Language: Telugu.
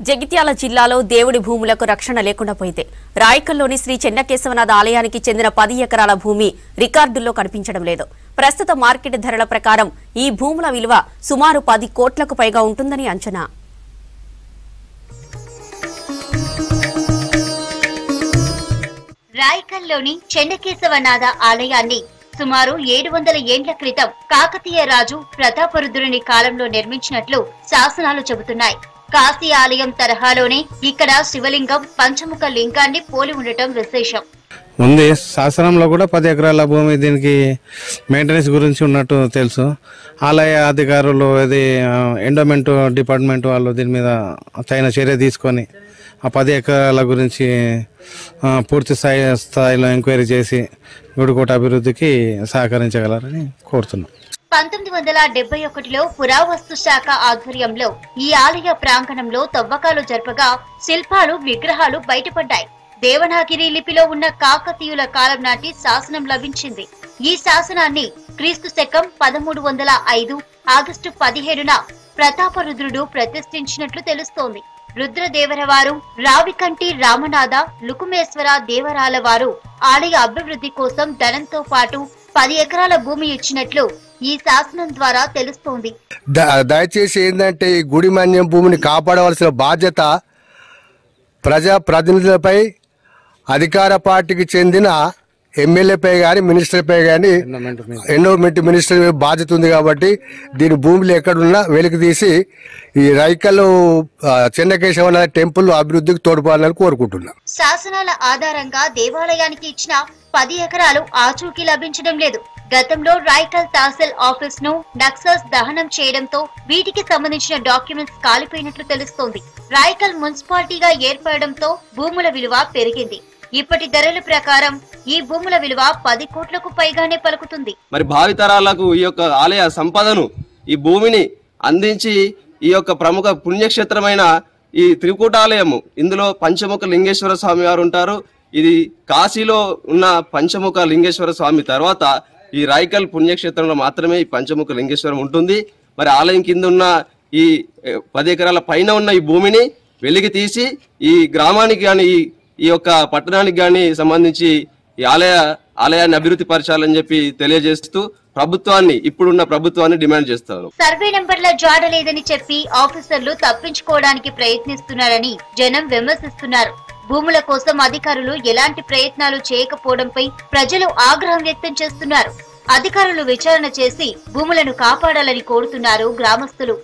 జగిత్యాల జిల్లాలో దేవుడి భూములకు రక్షణ లేకుండా పోయింది. రాయకల్లోని శ్రీ చెన్నకేశవనాథ ఆలయానికి చెందిన 10 ఎకరాల భూమి రికార్డుల్లో కనిపించడం లేదు. ప్రస్తుత మార్కెట్ ధరల ప్రకారం ఈ భూముల విలువ సుమారు 10 కోట్లకు పైగా ఉంటుందని అంచనా. రాయకల్లోని చెన్నకేశవనాథ ఆలయాన్ని సుమారు 700 ఏండ్ల క్రితం కాకతీయ రాజు ప్రతాపరుద్రుని కాలంలో నిర్మించినట్లు శాసనాలు చెబుతున్నాయి. కాశీ ఆలయం తరహాలోనే ఇక్కడ శివలింగం పంచముఖ లింగాన్ని పోలి ఉండటం విశేషం. ఉంది శాసనంలో కూడా 10 ఎకరాల భూమి దీనికి మెయింటెనెన్స్ గురించి ఉన్నట్టు తెలుసు. ఆలయ అధికారులు ఇది ఎండోమెంట్ డిపార్ట్మెంట్ వాళ్ళు దీని మీద తగిన చర్య తీసుకొని ఆ 10 ఎకరాల గురించి పూర్తి స్థాయిలో ఎంక్వైరీ చేసి గుడికోట అభివృద్ధికి సహకరించగలరని కోరుతున్నాం. 1971లో పురావస్తు శాఖ ఆధ్వర్యంలో ఈ ఆలయ ప్రాంగణంలో తవ్వకాలు జరపగా శిల్పాలు, విగ్రహాలు బయటపడ్డాయి. దేవనాగిరి లిపిలో ఉన్న కాకతీయుల కాలం నాటి శాసనం లభించింది. ఈ శాసనాన్ని క్రీస్తు శకం 1305 ఆగస్టు 17న ప్రతాపరుద్రుడు ప్రతిష్ఠించినట్లు తెలుస్తోంది. రుద్రదేవరవారు, రావికంటి రామనాథ, లుకుమేశ్వర దేవరాల వారు ఆలయ అభివృద్ధి కోసం ధనంతో పాటు 10 ఎకరాల భూమి ఇచ్చినట్లు ఈ శాసనం ద్వారా తెలుస్తోంది. దయచేసి ఏంటంటే ఈ గుడి మాన్యం భూమిని కాపాడవలసిన బాధ్యత ప్రజా ప్రతినిధులపై, అధికార పార్టీకి చెందిన ఎమ్మెల్యేపై కానీ, మినిస్టర్పై కానీ, ఎండోమెంట్ మినిస్టర్ బాధ్యత ఉంది. కాబట్టి దీని భూములు ఎక్కడున్నా వెలికి తీసి ఈ రైకల్లో చెన్నకేశవనాథ టెంపుల్ అభివృద్ధికి తోడ్పడాలని కోరుకుంటున్నాం. శాసనాల ఆధారంగా దేవాలయానికి ఇచ్చిన 10 ఎకరాలు ఆచూకీ లభించడం లేదు. గతంలో రాయకల్ తహసీల్ ఆఫీస్ ను నక్సల్స్ దహనం చేయడంతో వీటికి సంబంధించిన డాక్యుమెంట్స్ కాలిపోయినట్లు తెలుస్తోంది. రాయకల్ మున్సిపాలిటీగా ఏర్పడడంతో భూముల విలువ పెరిగింది. ఇప్పటి ధరల ప్రకారం ఈ భూముల విలువ 10 కోట్లకు పైగానే పలుకుతుంది. మరి భావితరాలకు ఈ యొక్క ఆలయ సంపదను, ఈ భూమిని అందించి ఈ యొక్క ప్రముఖ పుణ్యక్షేత్రమైన ఈ త్రికూటాలయము, ఇందులో పంచముఖ లింగేశ్వర స్వామి వారు ఉంటారు. ఇది కాశీలో ఉన్న పంచముఖ లింగేశ్వర స్వామి తర్వాత ఈ రాయకల్ పుణ్యక్షేత్రంలో మాత్రమే ఈ పంచముఖ లింగేశ్వరం ఉంటుంది. మరి ఆలయం కింద ఉన్న ఈ 10 ఎకరాల పైన ఉన్న ఈ భూమిని వెలికి తీసి ఈ గ్రామానికి కానీ, ఈ యొక్క పట్టణానికి కానీ సంబంధించి ఈ ఆలయాన్ని అభివృద్ధి పరచాలని చెప్పి తెలియజేస్తూ ఇప్పుడున్న ప్రభుత్వాన్ని డిమాండ్ చేస్తారు. సర్వే నంబర్ల జాడ లేదని చెప్పి ఆఫీసర్లు తప్పించుకోవడానికి ప్రయత్నిస్తున్నారని జనం విమర్శిస్తున్నారు. భూముల కోసం అధికారులు ఎలాంటి ప్రయత్నాలు చేయకపోవడంపై ప్రజలు ఆగ్రహం వ్యక్తం చేస్తున్నారు. అధికారులు విచారణ చేసి భూములను కాపాడాలని కోరుతున్నారు గ్రామస్తులు.